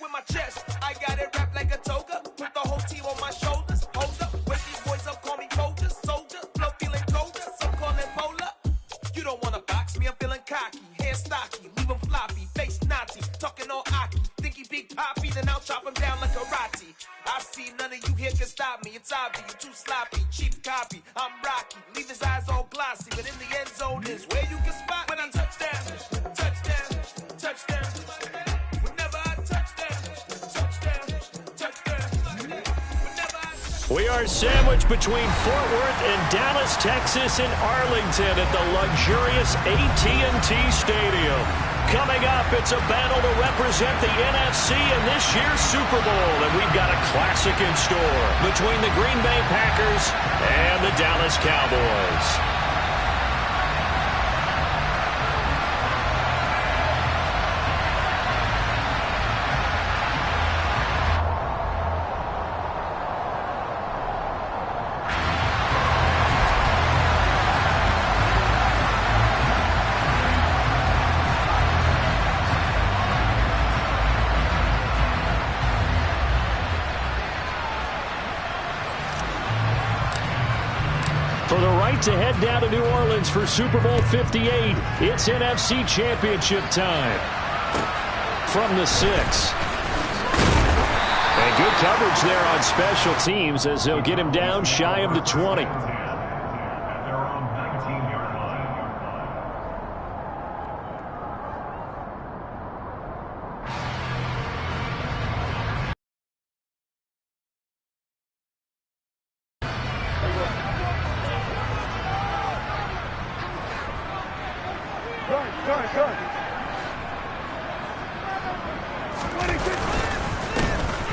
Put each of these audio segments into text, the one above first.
with my chest. I got it wrapped like a toga. Put the whole team on my shoulders. Hold up, wake these boys up, call me Soldier. Soldier, flow feeling colder. Some call it polar. You don't wanna box me, I'm feeling cocky. Hair stocky, leave him floppy. Face Nazi, talking all aki. Think he big poppy, then I'll chop him down like karate. I see none of you here can stop me. It's obvious, you too sloppy, cheap copy. I'm Rocky, leave his eyes all glossy. But in the end zone is where you can spot when I touchdown, touchdown, touchdown. Whenever I touchdown, touchdown, touchdown. Whenever I touchdown. We are sandwiched between Fort Worth and Dallas, Texas, and Arlington at the luxurious AT&T Stadium. Coming up, it's a battle to represent the NFC in this year's Super Bowl, and we've got a classic in store between the Green Bay Packers and the Dallas Cowboys. For the right to head down to New Orleans for Super Bowl 58, it's NFC Championship time. From the 6. And good coverage there on special teams as they'll get him down shy of the 20.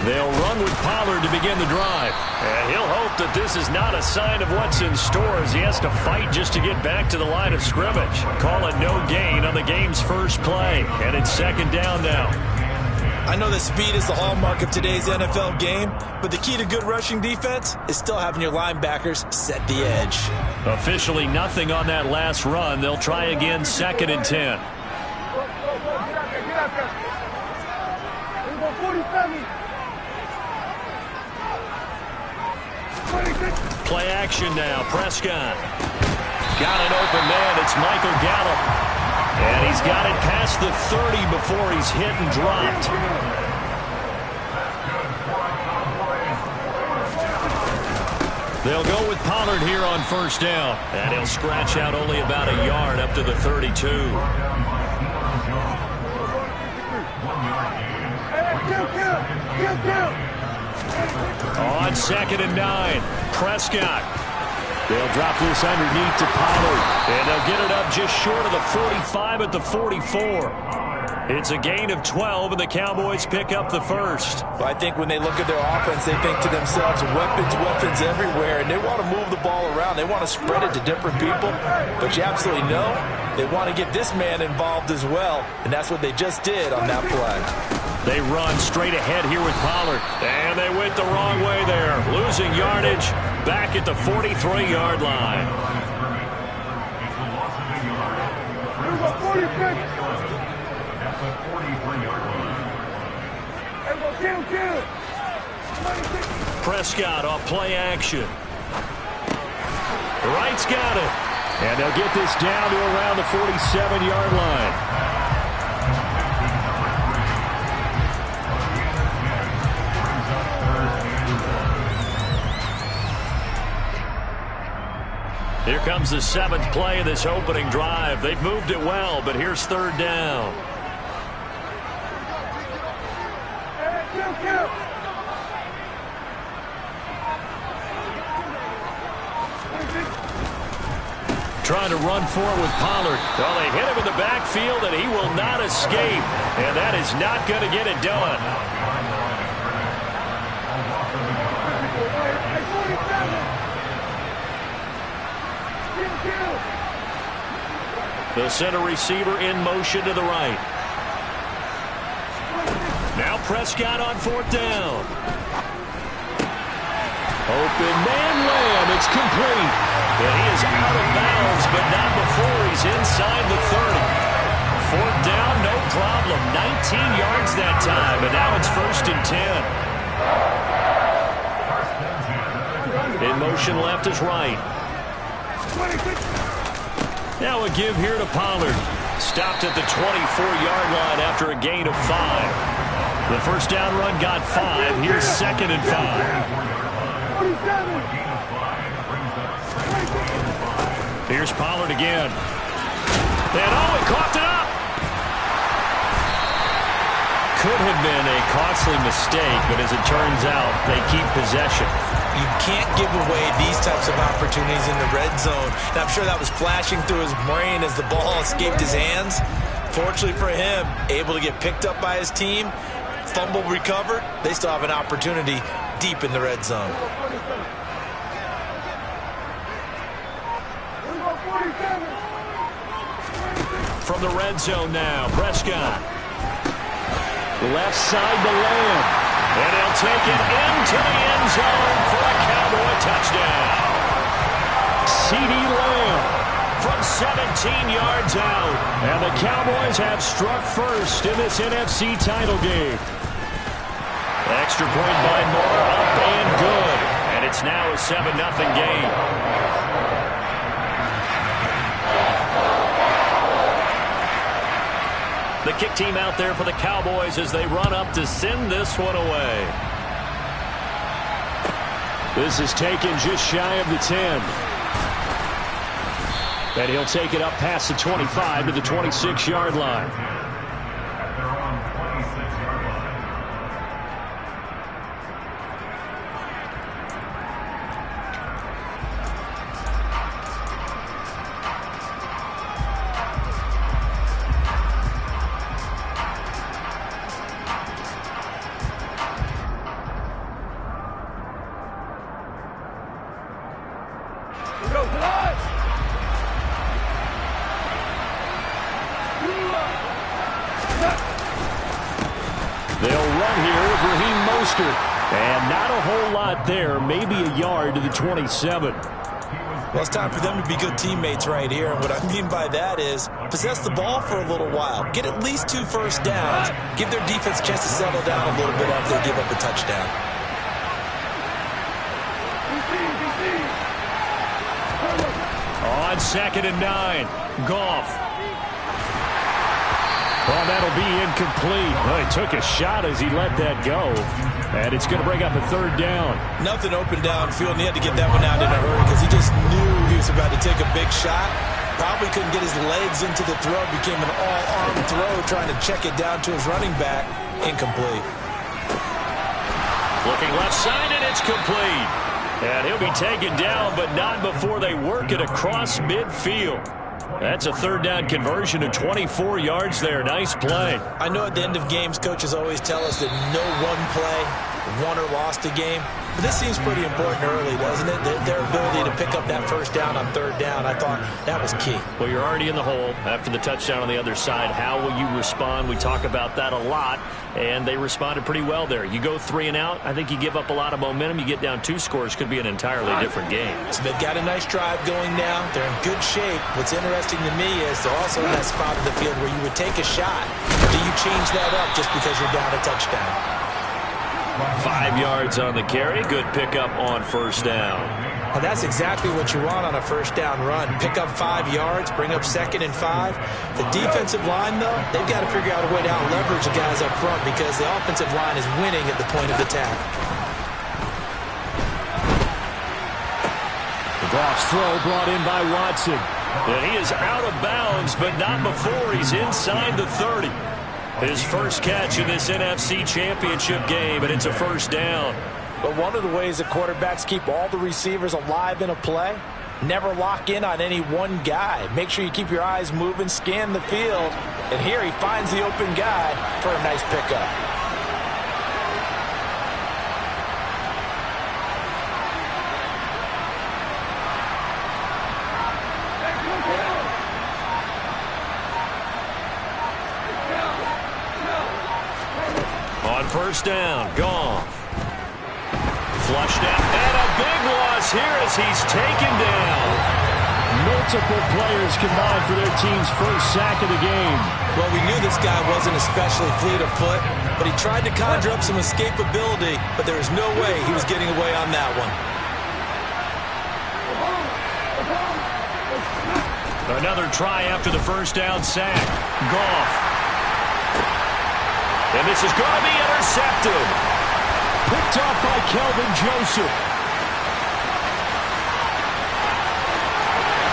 They'll run with Pollard to begin the drive. And he'll hope that this is not a sign of what's in store as he has to fight just to get back to the line of scrimmage. Call it no gain on the game's first play. And it's second down now. I know that speed is the hallmark of today's NFL game, but the key to good rushing defense is still having your linebackers set the edge. Officially nothing on that last run. They'll try again, second and 10. Play action now. Prescott. Got an open man. It's Michael Gallup. And he's got it past the 30 before he's hit and dropped. They'll go with Pollard here on first down. And he'll scratch out only about a yard up to the 32. On second and 9, Prescott. They'll drop this underneath to Pollard, and they'll get it up just short of the 45 at the 44. It's a gain of 12, and the Cowboys pick up the first. Well, I think when they look at their offense, they think to themselves, weapons, weapons everywhere, and they want to move the ball around. They want to spread it to different people, but you absolutely know they want to get this man involved as well, and that's what they just did on that play. They run straight ahead here with Pollard. And they went the wrong way there. Losing yardage back at the 43-yard line. Prescott off play action. Wright's got it. And they'll get this down to around the 47-yard line. Here comes the 7th play of this opening drive. They've moved it well, but here's third down. Trying to run for it with Pollard. Well, they hit him in the backfield, and he will not escape. And that is not going to get it done. The center receiver in motion to the right. Now Prescott on fourth down. Open man Lamb. It's complete. And he is out of bounds, but not before he's inside the 30. 4th down, no problem. 19 yards that time, and now it's 1st and 10. In motion left is right. Now a give here to Pollard. Stopped at the 24-yard line after a gain of 5. The first down run got 5. Here's 2nd and 5. Here's Pollard again. And he coughed it up. Could have been a costly mistake, but as it turns out, they keep possession. You can't give away these types of opportunities in the red zone. And I'm sure that was flashing through his brain as the ball escaped his hands. Fortunately for him, able to get picked up by his team, fumble recovered. They still have an opportunity deep in the red zone. From the red zone now, Prescott. Left side to Lamb. And he'll take it into the end zone for a Cowboy touchdown. C.D. Lamb from 17 yards out. And the Cowboys have struck first in this NFC title game. Extra point by Moore, up and good. And it's now a 7-0 game. The kick team out there for the Cowboys as they run up to send this one away. This is taken just shy of the 10. And he'll take it up past the 25 to the 26-yard line. And not a whole lot there, maybe a yard to the 27. Well, it's time for them to be good teammates right here. And what I mean by that is possess the ball for a little while. Get at least 2 first downs. Give their defense a chance to settle down a little bit after they give up a touchdown. On 2nd and 9, Goff. Well, that'll be incomplete. Well, he took a shot as he let that go. And it's going to bring up a 3rd down. Nothing open downfield, and he had to get that one out in a hurry because he just knew he was about to take a big shot. Probably couldn't get his legs into the throw. Became an all-arm throw, trying to check it down to his running back. Incomplete. Looking left side, and it's complete. And he'll be taken down, but not before they work it across midfield. That's a 3rd down conversion of 24 yards there. Nice play. I know at the end of games, coaches always tell us that no one play won or lost a game. But this seems pretty important early, doesn't it? Their ability to pick up that first down on 3rd down, I thought that was key. Well, you're already in the hole after the touchdown on the other side. How will you respond? We talk about that a lot, and they responded pretty well there. You go 3 and out, I think you give up a lot of momentum. You get down 2 scores, could be an entirely different game. So they've got a nice drive going now. They're in good shape. What's interesting to me is they're also in that spot of the field where you would take a shot. Do you change that up just because you're down a touchdown? 5 yards on the carry. Good pickup on 1st down. Well, that's exactly what you want on a 1st down run. Pick up 5 yards, bring up 2nd and 5. The defensive line, though, they've got to figure out a way to out-leverage the guys up front because the offensive line is winning at the point of attack. The Goff's throw brought in by Watson. And he is out of bounds, but not before he's inside the 30. His first catch in this NFC Championship game, and it's a 1st down. But one of the ways that quarterbacks keep all the receivers alive in a play, never lock in on any one guy. Make sure you keep your eyes moving, scan the field. And here he finds the open guy for a nice pickup. On 1st down, Goff. Flushed out, and a big loss here as he's taken down. Multiple players combined for their team's first sack of the game. Well, we knew this guy wasn't especially fleet of foot, but he tried to conjure up some escapability, but there was no way he was getting away on that one. Another try after the first down sack. Goff. And this is going to be intercepted. Picked off by Kelvin Joseph.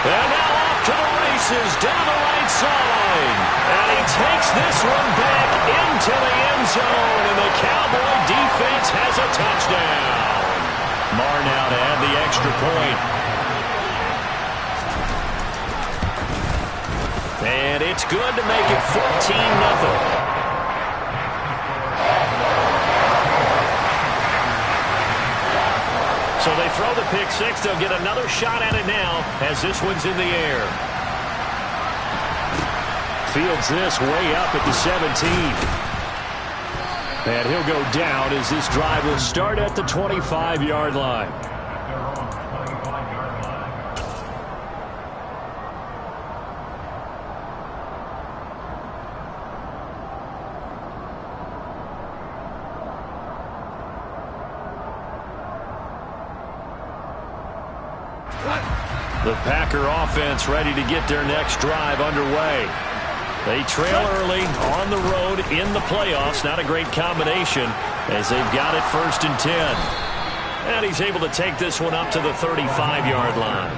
And now off to the races, down the right side. And he takes this one back into the end zone, and the Cowboy defense has a touchdown. Marr now to add the extra point. And it's good to make it 14-0. So they throw the pick six. They'll get another shot at it now as this one's in the air. Fields this way up at the 17. And he'll go down as this drive will start at the 25-yard line. The Packer offense ready to get their next drive underway. They trail early on the road in the playoffs. Not a great combination as they've got it 1st and 10. And he's able to take this one up to the 35-yard line.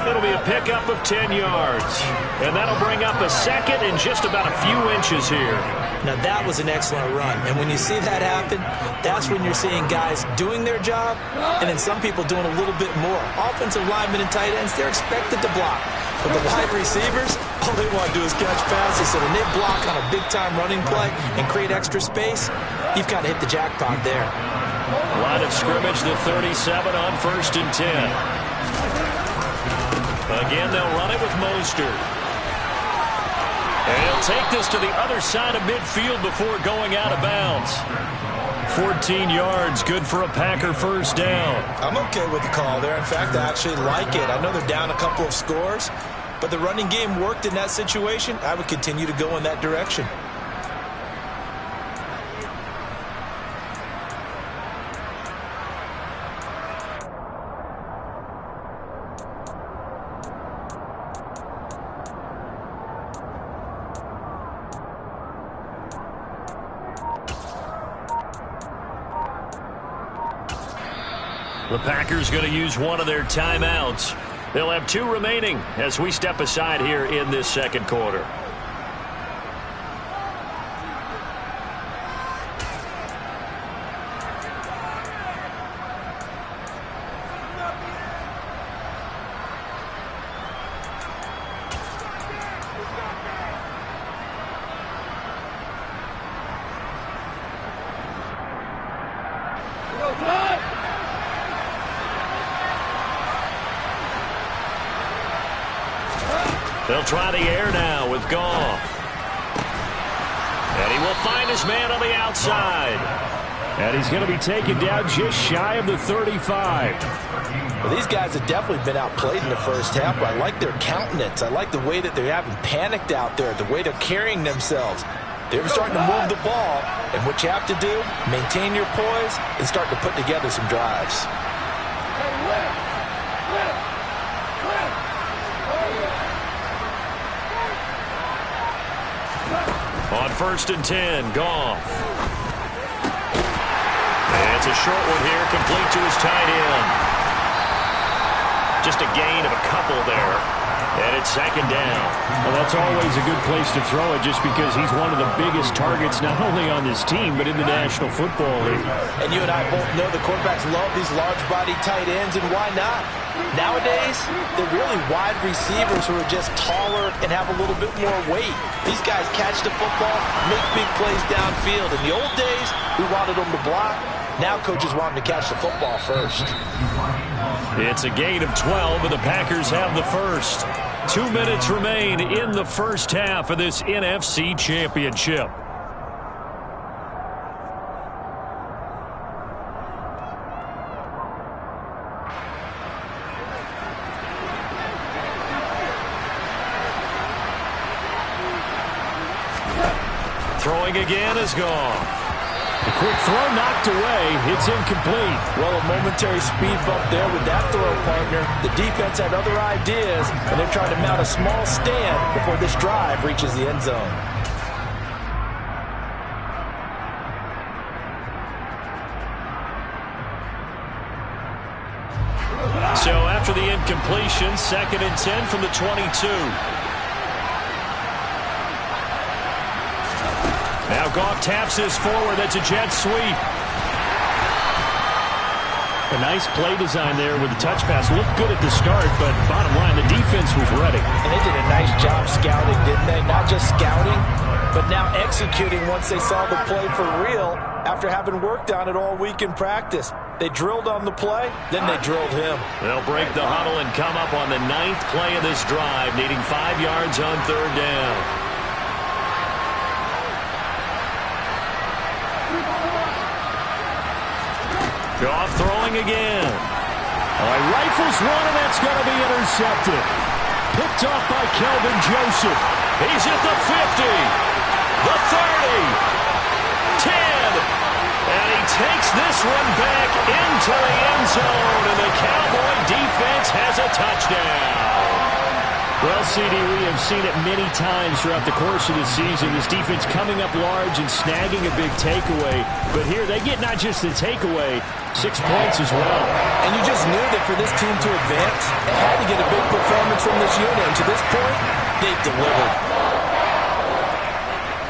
It'll be a pickup of 10 yards. And that'll bring up a second and just about a few inches here. Now that was an excellent run, and when you see that happen, that's when you're seeing guys doing their job, and then some people doing a little bit more. Offensive linemen and tight ends, they're expected to block. But the wide receivers, all they want to do is catch passes, so when they block on a big-time running play and create extra space, you've kind of hit the jackpot there. Line of scrimmage, the 37 on 1st and 10. Again, they'll run it with Mostert. And he'll take this to the other side of midfield before going out of bounds. 14 yards, good for a Packer first down. I'm okay with the call there. In fact, I actually like it. I know they're down a couple of scores, but the running game worked in that situation. I would continue to go in that direction. The Packers going to use one of their timeouts. They'll have 2 remaining as we step aside here in this second quarter. They'll try the air now with Goff. And he will find his man on the outside. And he's going to be taken down just shy of the 35. Well, these guys have definitely been outplayed in the first half, but I like their countenance. I like the way that they're having panicked out there, the way they're carrying themselves. They're starting to move the ball, and what you have to do, maintain your poise and start to put together some drives. On 1st and 10, Goff. And it's a short one here, complete to his tight end. Just a gain of a couple there. And it's 2nd down. Well, that's always a good place to throw it just because he's one of the biggest targets not only on this team but in the National Football League. And you and I both know the quarterbacks love these large-body tight ends, and why not? Nowadays, they're really wide receivers who are just taller and have a little bit more weight. These guys catch the football, make big plays downfield. In the old days, we wanted them to block. Now coaches want them to catch the football first. It's a gain of 12, and the Packers have the first. 2 minutes remain in the first half of this NFC Championship. Throwing again is gone. A quick throw knocked away. It's incomplete. Well, a momentary speed bump there with that throw, partner. The defense had other ideas, and they're trying to mount a small stand before this drive reaches the end zone. So after the incompletion, 2nd and 10 from the 22. Now Goff taps this forward. That's a jet sweep. A nice play design there with the touch pass. Looked good at the start, but bottom line, the defense was ready. And they did a nice job scouting, didn't they? Not just scouting, but now executing once they saw the play for real after having worked on it all week in practice. They drilled on the play, then they drilled him. They'll break the huddle and come up on the 9th play of this drive, needing 5 yards on 3rd down. Goff throwing again. Rifles one, and that's going to be intercepted. Picked off by Kelvin Joseph. He's at the 50, the 30, 10. And he takes this one back into the end zone, and the Cowboy defense has a touchdown. Well, CD, we have seen it many times throughout the course of the season. This defense coming up large and snagging a big takeaway. But here they get not just the takeaway, 6 points as well. And you just knew that for this team to advance, it had to get a big performance from this unit. And to this point, they've delivered.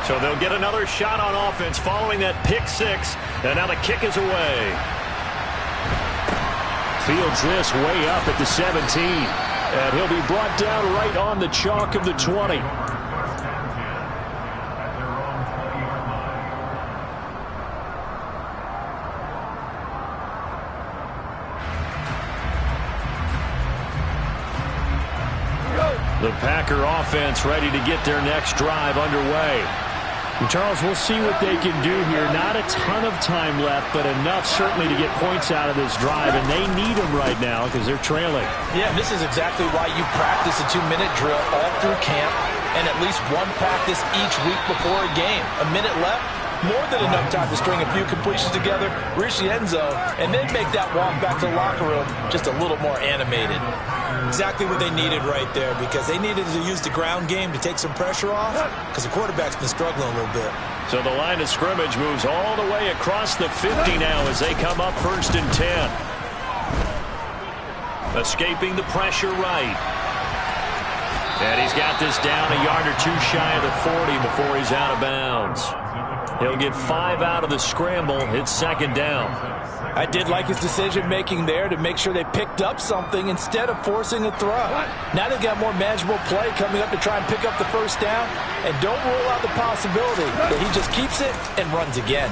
So they'll get another shot on offense following that pick 6. And now the kick is away. Fields this way up at the 17. And he'll be brought down right on the chalk of the 20. The Packer offense ready to get their next drive underway. And Charles, we'll see what they can do here. Not a ton of time left, but enough certainly to get points out of this drive, and they need them right now because they're trailing. Yeah, this is exactly why you practice a 2-minute drill all through camp and at least one practice each week before a game. A minute left, more than enough time to string a few completions together, reach the end zone, and then make that walk back to the locker room just a little more animated. Exactly what they needed right there, because they needed to use the ground game to take some pressure off, because the quarterback's been struggling a little bit. So the line of scrimmage moves all the way across the 50 now as they come up 1st and 10. Escaping the pressure right. And he's got this down a yard or two shy of the 40 before he's out of bounds. He'll get 5 out of the scramble. It's 2nd down. I did like his decision-making there to make sure they picked up something instead of forcing a throw. Now they've got more manageable play coming up to try and pick up the 1st down, and don't rule out the possibility that he just keeps it and runs again.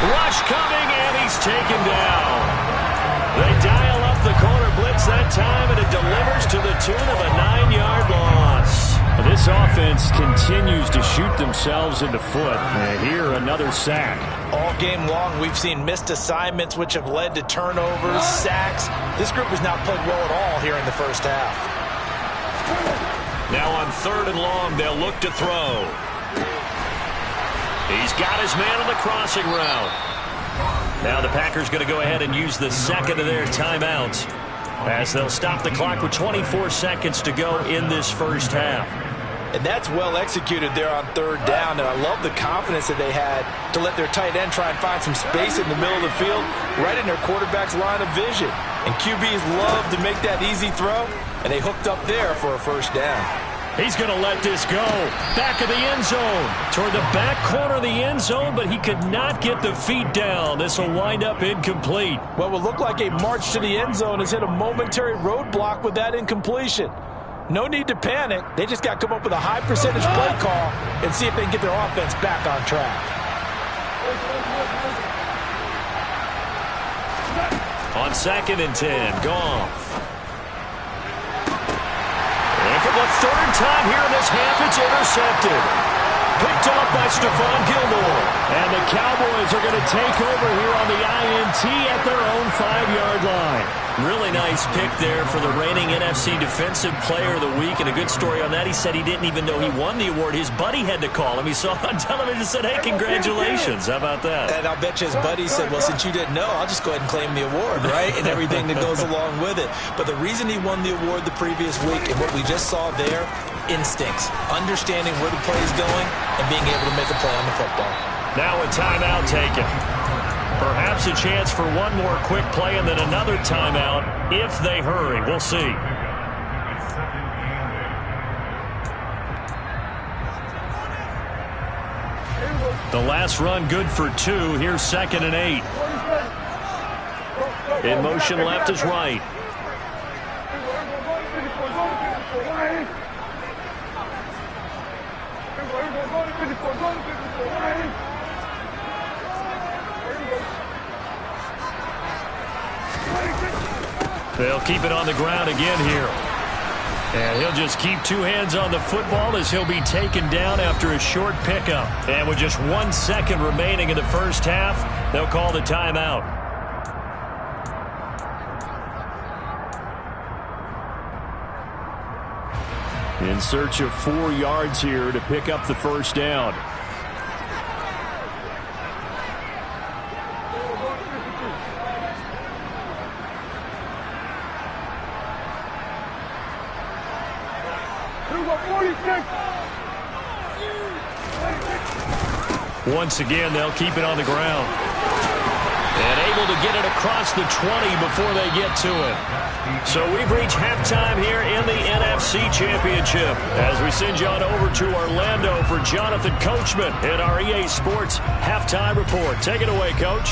Rush coming, and he's taken down. They dial up the corner blitz that time, and it delivers to the tune of a 9-yard loss. This offense continues to shoot themselves in the foot. And here, another sack. All game long, we've seen missed assignments, which have led to turnovers, sacks. This group has not played well at all here in the first half. Now on 3rd and long, they'll look to throw. He's got his man on the crossing route. Now the Packers going to go ahead and use the 2nd of their timeouts as they'll stop the clock with 24 seconds to go in this first half. And that's well executed there on 3rd down, and I love the confidence that they had to let their tight end try and find some space in the middle of the field, right in their quarterback's line of vision. And QBs love to make that easy throw, and they hooked up there for a 1st down. He's going to let this go. Back of the end zone. Toward the back corner of the end zone, but he could not get the feet down. This will wind up incomplete. What will look like a march to the end zone has hit a momentary roadblock with that incompletion. No need to panic. They just got to come up with a high percentage play call and see if they can get their offense back on track. On 2nd and 10, Goff. And for the 3rd time here in this half, it's intercepted. Picked off by Stephon Gilmore. And the Cowboys are going to take over here on the INT at their own 5-yard line. Really nice pick there for the reigning NFC Defensive Player of the Week. And a good story on that, he said he didn't even know he won the award. His buddy had to call him. He saw it on television and said, hey, congratulations. How about that? And I'll bet you his buddy said, well, since you didn't know, I'll just go ahead and claim the award, right? And everything that goes along with it. But the reason he won the award the previous week and what we just saw there, instincts, understanding where the play is going and being able to make a play on the football. Now a timeout taken. Perhaps a chance for one more quick play and then another timeout if they hurry. We'll see. The last run good for 2. Here's 2nd and 8. In motion left is right. They'll keep it on the ground again here. And he'll just keep 2 hands on the football as he'll be taken down after a short pickup. And with just 1 second remaining in the first half, they'll call the timeout. In search of 4 yards here to pick up the first down. Once again, they'll keep it on the ground. And able to get it across the 20 before they get to it. So we've reached halftime here in the NFC Championship as we send you on over to Orlando for Jonathan Coachman in our EA Sports Halftime Report. Take it away, Coach.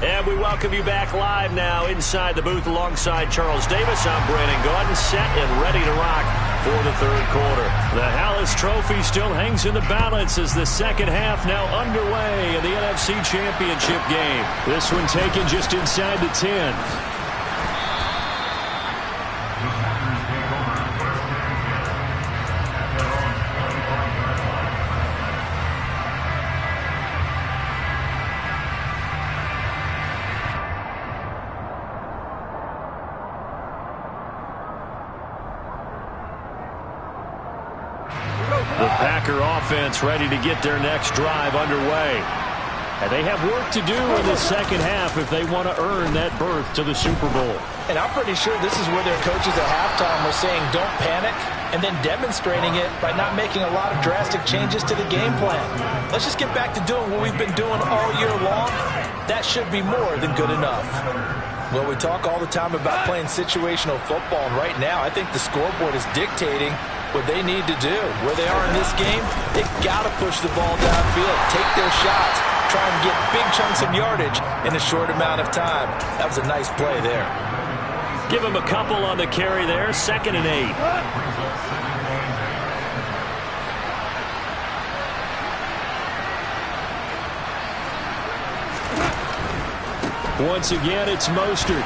And we welcome you back live now inside the booth alongside Charles Davis. I'm Brandon Gaudin, set and ready to rock for the third quarter. The Hallis Trophy still hangs in the balance as the second half now underway in the NFC Championship game. This one taken just inside the 10. The Packer offense ready to get their next drive underway. And they have work to do in the second half if they want to earn that berth to the Super Bowl. And I'm pretty sure this is where their coaches at halftime were saying don't panic and then demonstrating it by not making a lot of drastic changes to the game plan. Let's just get back to doing what we've been doing all year long. That should be more than good enough. Well, we talk all the time about playing situational football, and right now I think the scoreboard is dictating what they need to do. Where they are in this game, they've got to push the ball downfield, take their shots, try and get big chunks of yardage in a short amount of time. That was a nice play there. Give him a couple on the carry there. 2nd and 8. Once again, it's Mostert.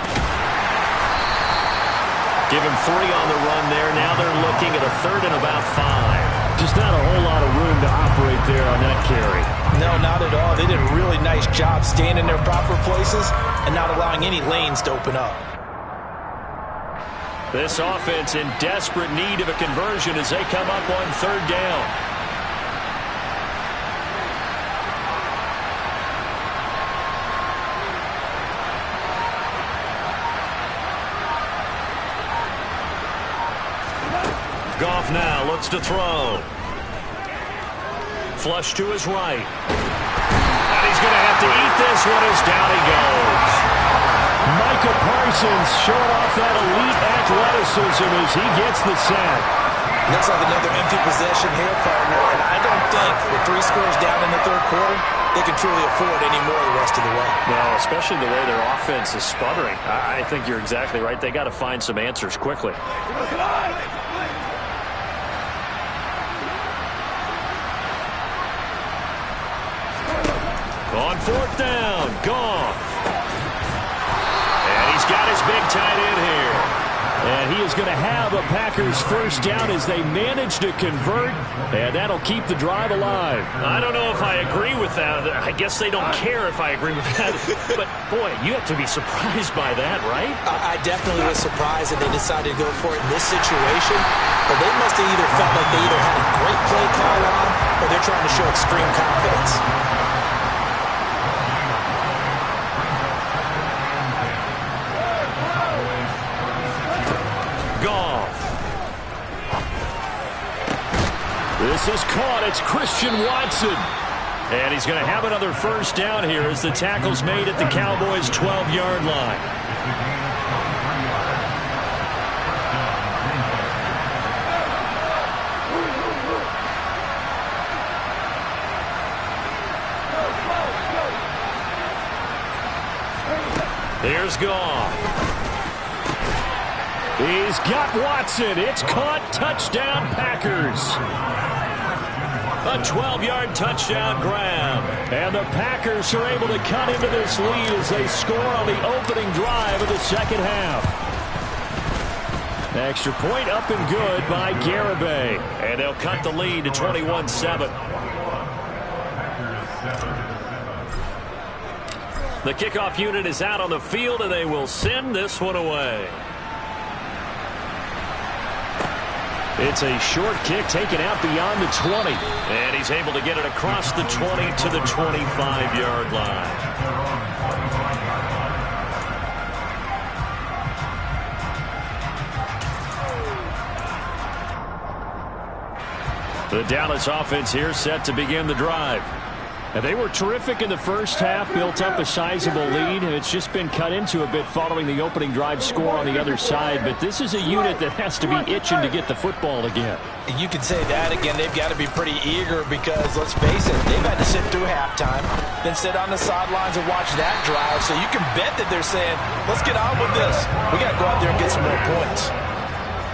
Give him 3 on the run there. Now they're looking at a 3rd and about 5. Just not a whole lot of room to operate there on that carry. No, not at all. They did a really nice job staying in their proper places and not allowing any lanes to open up. This offense in desperate need of a conversion as they come up on 3rd down. Goff now looks to throw. Flush to his right. And he's going to have to eat this one as down he goes. Micah Parsons showing off that elite athleticism as he gets the sack. Looks like another empty possession here, partner, and I don't think with 3 scores down in the third quarter, they can truly afford any more the rest of the way. No, especially the way their offense is sputtering. I think you're exactly right. They got to find some answers quickly. On 4th down, Goff. And he's got his big tight end here. And he is going to have a Packers first down as they manage to convert, and that'll keep the drive alive. I don't know if I agree with that. I guess they don't care if I agree with that. But, boy, you have to be surprised by that, right? I definitely was surprised that they decided to go for it in this situation. But they must have either felt like they either had a great play call on or they're trying to show extreme confidence. This is caught. It's Christian Watson. And he's going to have another first down here as the tackle's made at the Cowboys' 12-yard line. Here's Goff. He's got Watson. It's caught. Touchdown, Packers. A 12-yard touchdown grab. And the Packers are able to cut into this lead as they score on the opening drive of the second half. Extra point up and good by Garibay. And they'll cut the lead to 21-7. The kickoff unit is out on the field, and they will send this one away. It's a short kick taken out beyond the 20. And he's able to get it across the 20 to the 25-yard line. The Dallas offense here set to begin the drive. And they were terrific in the first half, built up a sizable lead, and it's just been cut into a bit following the opening drive score on the other side. But this is a unit that has to be itching to get the football again. You can say that again. They've got to be pretty eager because, let's face it, they've had to sit through halftime, then sit on the sidelines and watch that drive. So you can bet that they're saying, let's get on with this. We got to go out there and get some more points.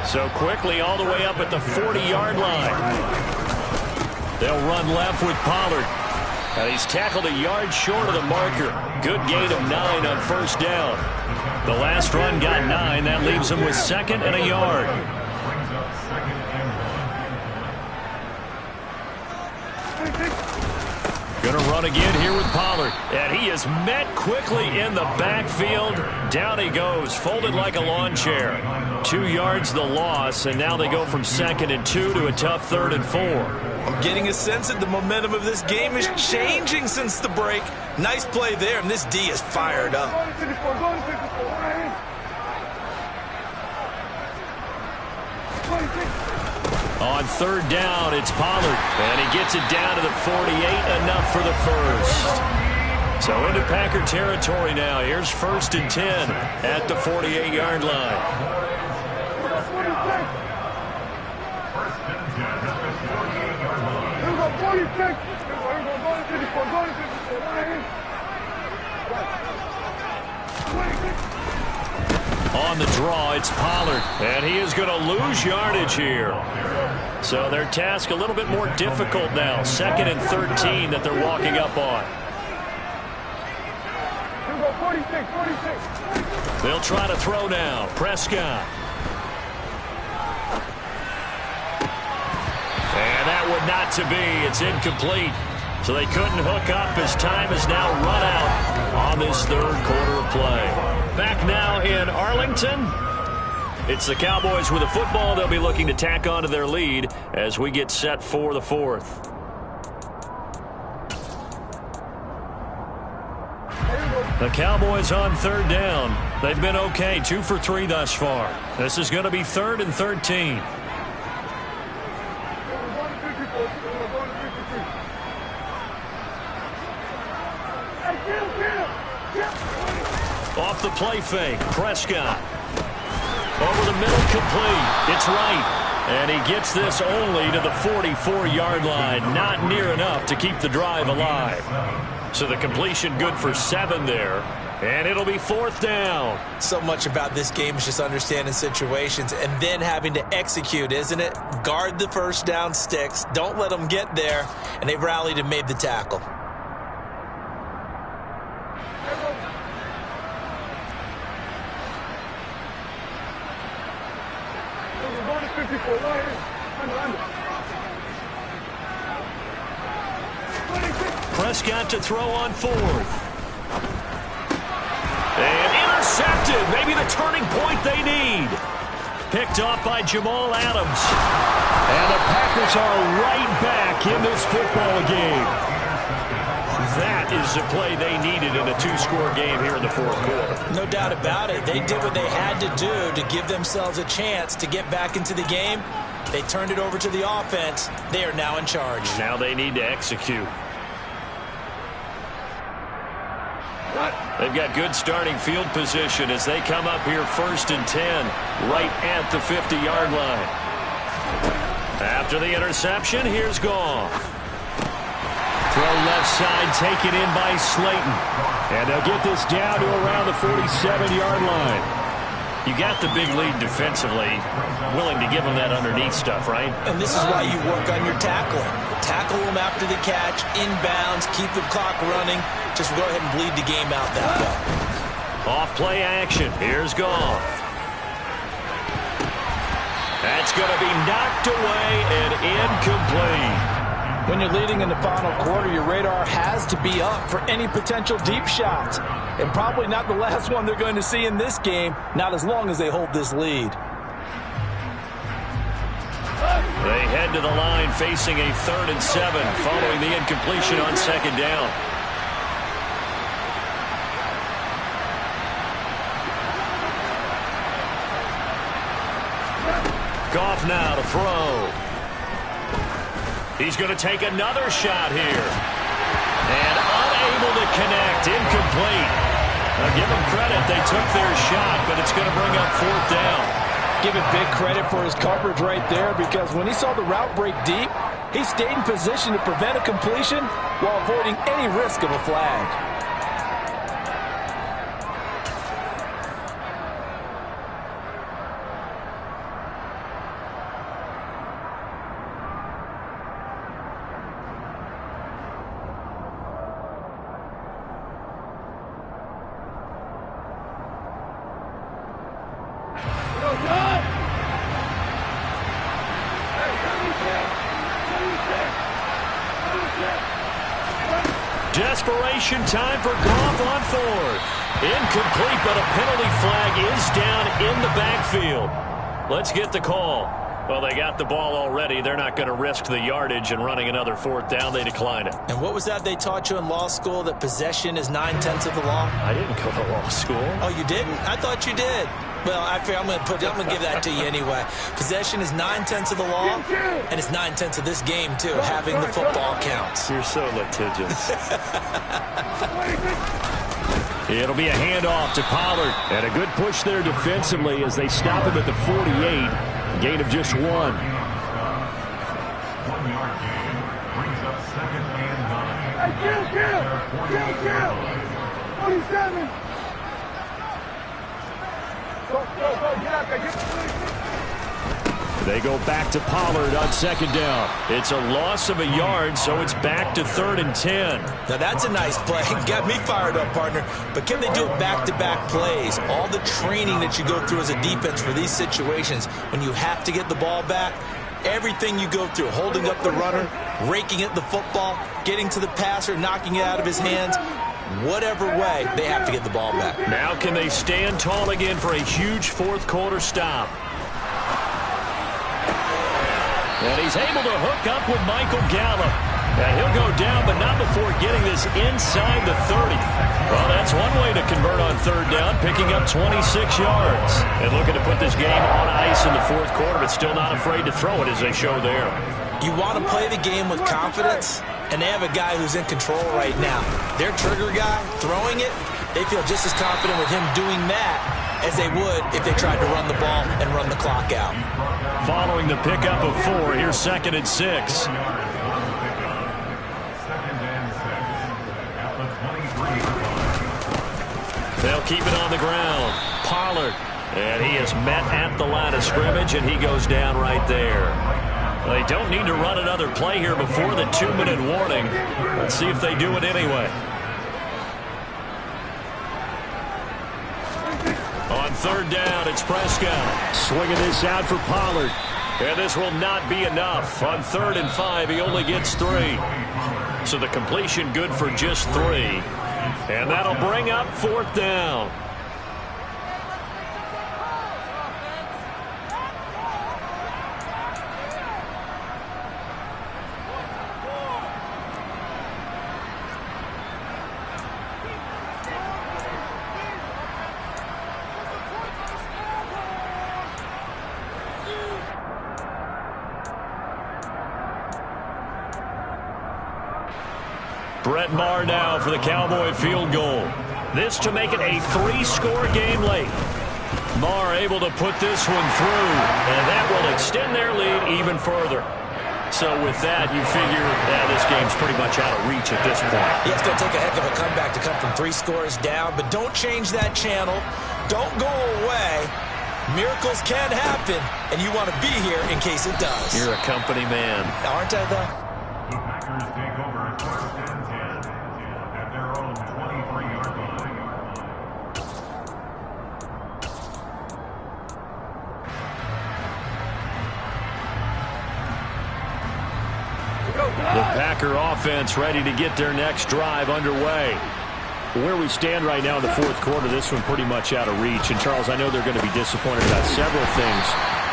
So quickly all the way up at the 40-yard line. They'll run left with Pollard. And he's tackled a yard short of the marker. Good gain of 9 on first down. The last run got 9. That leaves him with 2nd and a yard. Going to run again here with Pollard. And he is met quickly in the backfield. Down he goes, folded like a lawn chair. 2 yards the loss, and now they go from 2nd and 2 to a tough 3rd and 4. I'm getting a sense that the momentum of this game is changing since the break. Nice play there, and this D is fired up. On 3rd down, it's Pollard. And he gets it down to the 48, enough for the first. So into Packer territory now. Here's 1st and 10 at the 48-yard line. On the draw, it's Pollard, and he is going to lose yardage here. So their task a little bit more difficult now. 2nd and 13 that they're walking up on. They'll try to throw now. Prescott. And that would not to be. It's incomplete. So they couldn't hook up as time has now run out on this 3rd quarter of play. Back now in Arlington. It's the Cowboys with the football. They'll be looking to tack on to their lead as we get set for the 4th. The Cowboys on 3rd down. They've been okay, 2 for 3 thus far. This is going to be 3rd and 13. Off the play fake, Prescott. Over the middle, complete. It's right. And he gets this only to the 44-yard line. Not near enough to keep the drive alive. So the completion good for 7 there. And it'll be 4th down. So much about this game is just understanding situations and then having to execute, isn't it? Guard the first down sticks. Don't let them get there. And they've rallied and made the tackle. Prescott to throw on fourth. And intercepted. Maybe the turning point they need. Picked off by Jamal Adams. And the Packers are right back in this football game. That is the play they needed in a two-score game here in the fourth quarter. No doubt about it. They did what they had to do to give themselves a chance to get back into the game. They turned it over to the offense. They are now in charge. Now they need to execute. They've got good starting field position as they come up here 1st and 10, right at the 50-yard line. After the interception, here's Goff. Throw left side, taken in by Slayton. And they'll get this down to around the 47-yard line. You got the big lead defensively, willing to give them that underneath stuff, right? And this is why you work on your tackling. Tackle them after the catch, inbounds, keep the clock running. Just go ahead and bleed the game out that way. Off play action. Here's Goff. That's going to be knocked away and incomplete. When you're leading in the final quarter, your radar has to be up for any potential deep shots. And probably not the last one they're going to see in this game, not as long as they hold this lead. They head to the line facing a 3rd and 7 following the incompletion on 2nd down. Goff now to throw. He's going to take another shot here. And unable to connect. Incomplete. Now give them credit. They took their shot, but it's going to bring up 4th down. Give him big credit for his coverage right there, because when he saw the route break deep, he stayed in position to prevent a completion while avoiding any risk of a flag. Desperation time for Goff on 4th. Incomplete, but a penalty flag is down in the backfield. Let's get the call. Well, they got the ball already. They're not going to risk the yardage and running another 4th down. They decline it. And what was that they taught you in law school, that possession is 9/10 of the law? I didn't go to law school. Oh, you didn't? I thought you did. Well, I'm going to give that to you anyway. Possession is 9/10 of the law, and it's 9/10 of this game, too. Having the football counts. You're so litigious. It'll be a handoff to Pollard. And a good push there defensively as they stop him at the 48. Gain of just 1. 1 yard gain brings up 2nd and 9. 47. They go back to Pollard on 2nd down. It's a loss of a yard, so it's back to 3rd and 10. Now that's a nice play. Got me fired up, partner. But can they do it back-to-back plays? All the training that you go through as a defense for these situations, when you have to get the ball back, everything you go through, holding up the runner, raking at the football, getting to the passer, knocking it out of his hands, whatever way, they have to get the ball back. Now can they stand tall again for a huge 4th quarter stop? And he's able to hook up with Michael Gallup. And he'll go down, but not before getting this inside the 30. Well, that's one way to convert on 3rd down, picking up 26 yards. And looking to put this game on ice in the 4th quarter, but still not afraid to throw it as they show there. You want to play the game with confidence, and they have a guy who's in control right now. Their trigger guy, throwing it, they feel just as confident with him doing that as they would if they tried to run the ball and run the clock out. Following the pickup of 4, here's 2nd and 6. They'll keep it on the ground. Pollard. And he is met at the line of scrimmage, and he goes down right there. They don't need to run another play here before the 2-minute warning. Let's see if they do it anyway. On 3rd down, it's Prescott. Swinging this out for Pollard. And this will not be enough. On 3rd and 5, he only gets 3. So the completion good for just 3. And that'll bring up 4th down. Brett Maher now for the Cowboy field goal. This to make it a 3-score game late. Maher able to put this one through, and that will extend their lead even further. So with that, you figure this game's pretty much out of reach at this point. Yeah, it's going to take a heck of a comeback to come from 3 scores down, but don't change that channel. Don't go away. Miracles can happen, and you want to be here in case it does. You're a company man. Aren't I, though? The Packers take over at 1st and 10 at their own 23-yard line. The Packer offense ready to get their next drive underway. Where we stand right now in the 4th quarter, this one pretty much out of reach. And, Charles, I know they're going to be disappointed about several things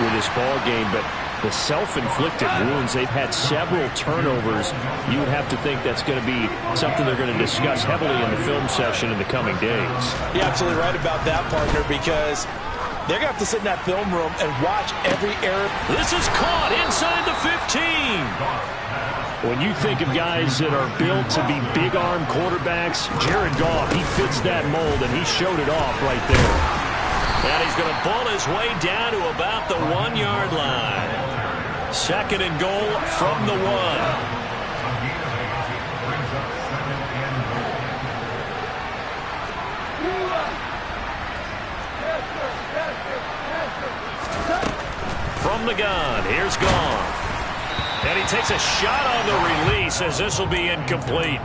with this ball game, but the self-inflicted wounds, they've had several turnovers. You would have to think that's going to be something they're going to discuss heavily in the film session in the coming days. You're absolutely right about that, partner, because they're going to have to sit in that film room and watch every error. This is caught inside the 15. When you think of guys that are built to be big-arm quarterbacks, Jared Goff, he fits that mold, and he showed it off right there. And he's going to ball his way down to about the 1-yard line. 2nd and goal from the 1. From the gun, here's Goff. And he takes a shot on the release as this will be incomplete.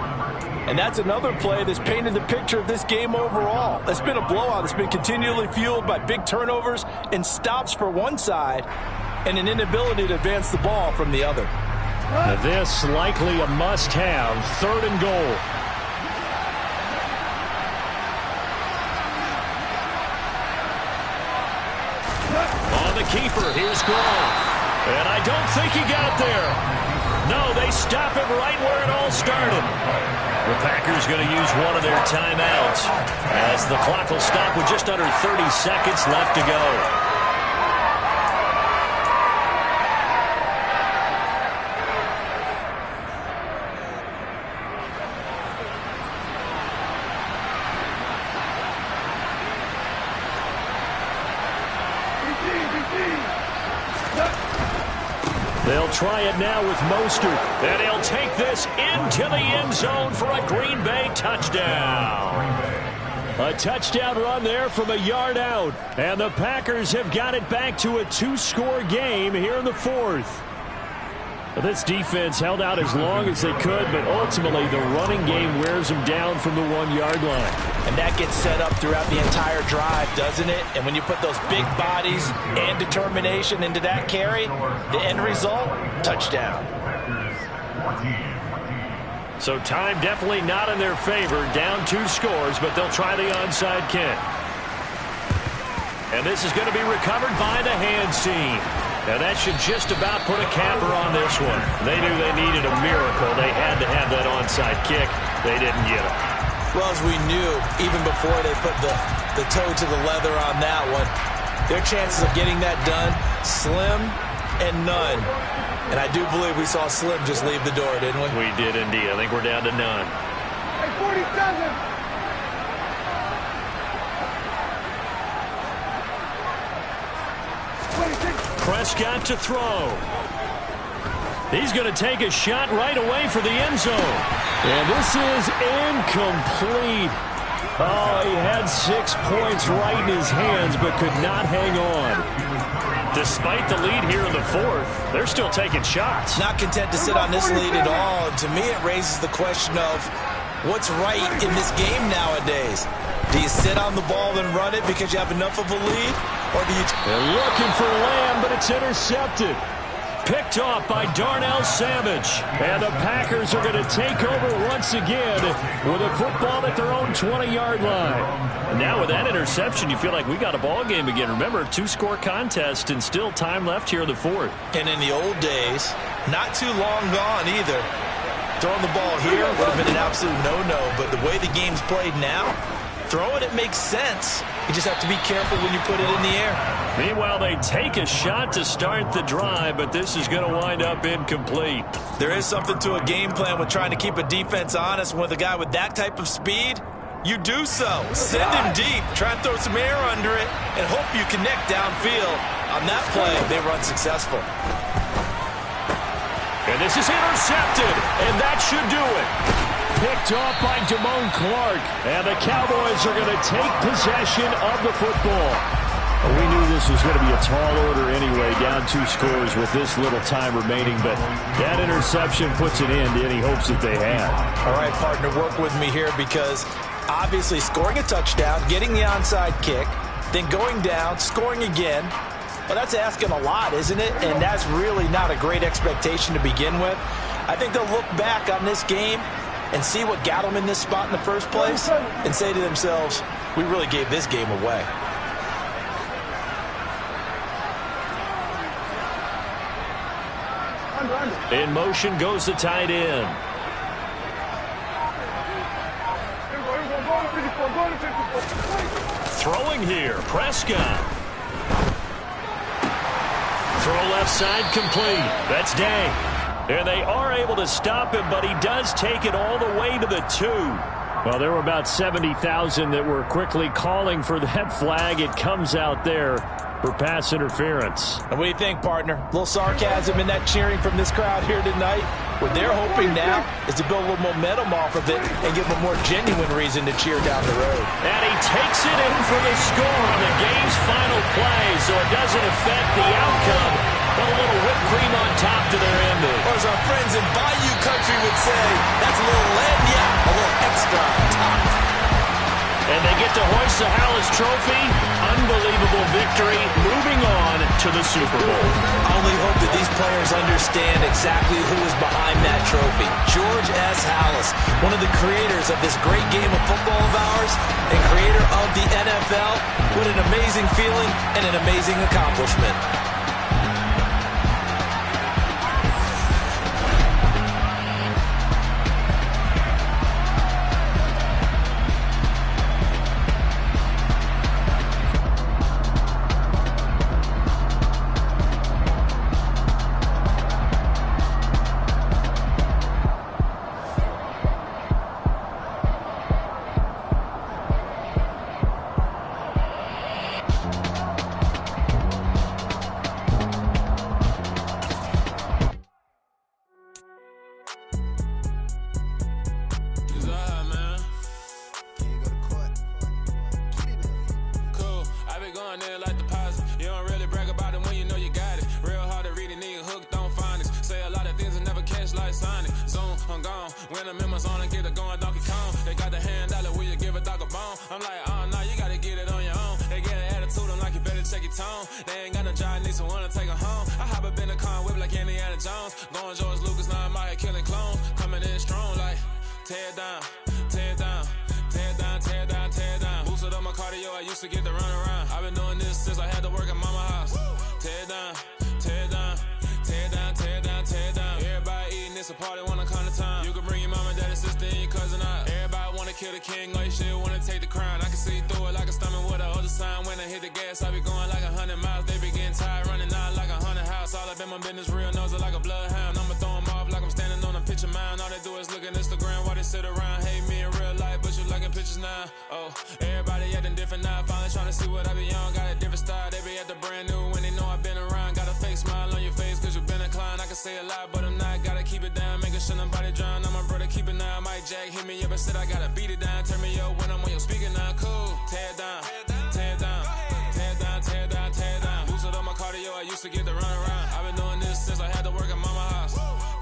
And that's another play that's painted the picture of this game overall. It's been a blowout. It's been continually fueled by big turnovers and stops for one side and an inability to advance the ball from the other. Now this likely a must-have. 3rd and goal. On the keeper, here's Goff. And I don't think he got there. No, they stop it right where it all started. The Packers going to use one of their timeouts as the clock will stop with just under 30 seconds left to go. They'll try it now with Mostert, and he'll take this into the end zone for a Green Bay touchdown. A touchdown run there from a yard out, and the Packers have got it back to a 2-score game here in the 4th. This defense held out as long as they could, but ultimately the running game wears them down from the 1-yard line. And that gets set up throughout the entire drive, doesn't it? And when you put those big bodies and determination into that carry, the end result, touchdown. So time definitely not in their favor. Down 2 scores, but they'll try the onside kick. And this is going to be recovered by the hands team. And that should just about put a capper on this one. They knew they needed a miracle. They had to have that onside kick. They didn't get it. Well, as we knew, even before they put the toe to the leather on that one, their chances of getting that done, slim and none. And I do believe we saw Slim just leave the door, didn't we? We did indeed. I think we're down to none. Hey, 47! Prescott to throw. He's going to take a shot right away for the end zone. And this is incomplete. Oh, he had 6 points right in his hands, but could not hang on. Despite the lead here in the 4th, they're still taking shots. Not content to sit on this lead at all. And to me, it raises the question of, What's right in this game nowadays? Do you sit on the ball and run it because you have enough of a lead? Or do you... They're looking for Lamb, but it's intercepted. Picked off by Darnell Savage. And the Packers are going to take over once again with a football at their own 20-yard line. And now with that interception, you feel like we got a ball game again. Remember, 2-score contest and still time left here in the fourth. And in the old days, not too long gone either. Throwing the ball here would have been an absolute no-no. But the way the game's played now, throwing it makes sense. You just have to be careful when you put it in the air. Meanwhile, they take a shot to start the drive, but this is going to wind up incomplete. There is something to a game plan with trying to keep a defense honest. With a guy with that type of speed, you do so. Send him deep, try and throw some air under it, and hope you connect downfield. On that play, they were unsuccessful. And this is intercepted, and that should do it. Picked off by Damone Clark, and the Cowboys are going to take possession of the football. We knew this was going to be a tall order anyway, down 2 scores with this little time remaining, but that interception puts an end to any hopes that they had. All right, partner, work with me here because obviously scoring a touchdown, getting the onside kick, then going down, scoring again, well, that's asking a lot, isn't it? And that's really not a great expectation to begin with. I think they'll look back on this game and see what got them in this spot in the first place and say to themselves, we really gave this game away. In motion goes the tight end. Throwing here, Prescott. Throw left side complete. That's Day. And they are able to stop him, but he does take it all the way to the 2. Well, there were about 70,000 that were quickly calling for that flag. It comes out there for pass interference. And what do you think, partner? A little sarcasm in that cheering from this crowd here tonight. What they're hoping now is to build a little momentum off of it and give them a more genuine reason to cheer down the road. And he takes it in for the score on the game's final play, so it doesn't affect the outcome. But a little whipped cream on top to their ending. Or as our friends in Bayou Country would say, that's a little lagniappe, a little extra on top. And they get to hoist the Hallis Trophy. Unbelievable victory. Moving on to the Super Bowl. I only hope that these players understand exactly who is behind that trophy. George S. Hallis, one of the creators of this great game of football of ours and creator of the NFL. What an amazing feeling and an amazing accomplishment.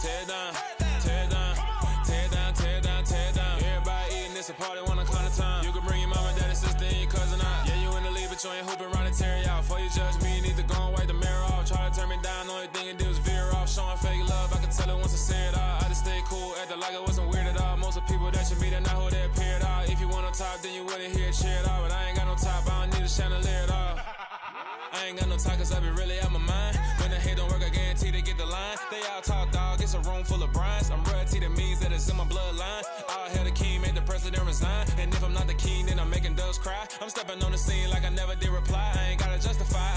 Tear down, tear down, tear down, tear down. Everybody a party, one o'clock of time. You can bring your mama, daddy, sister, and your cousin out. Yeah, you in the league, but you ain't hooping, running Terry out. Before you judge me, you need to go and wipe the mirror off. Try to turn me down, only thing you did was veer off. Showing fake love, I can tell it once I say it all. I just stay cool, acting like it wasn't weird at all. Most of the people that you meet are not who they appear at all. If you want on top, then you wouldn't hear a cheer at all. But I ain't got no top, I don't need a chandelier at all. I ain't got no talk, cause I be really out my mind. When the hate don't work, I guarantee to get the line. They all talk, dog, it's a room full of brinds. I'm royalty, that means that it's in my bloodline. All hail the king, made the president resign. And if I'm not the king, then I'm making doves cry. I'm stepping on the scene like I never did reply. I ain't gotta justify,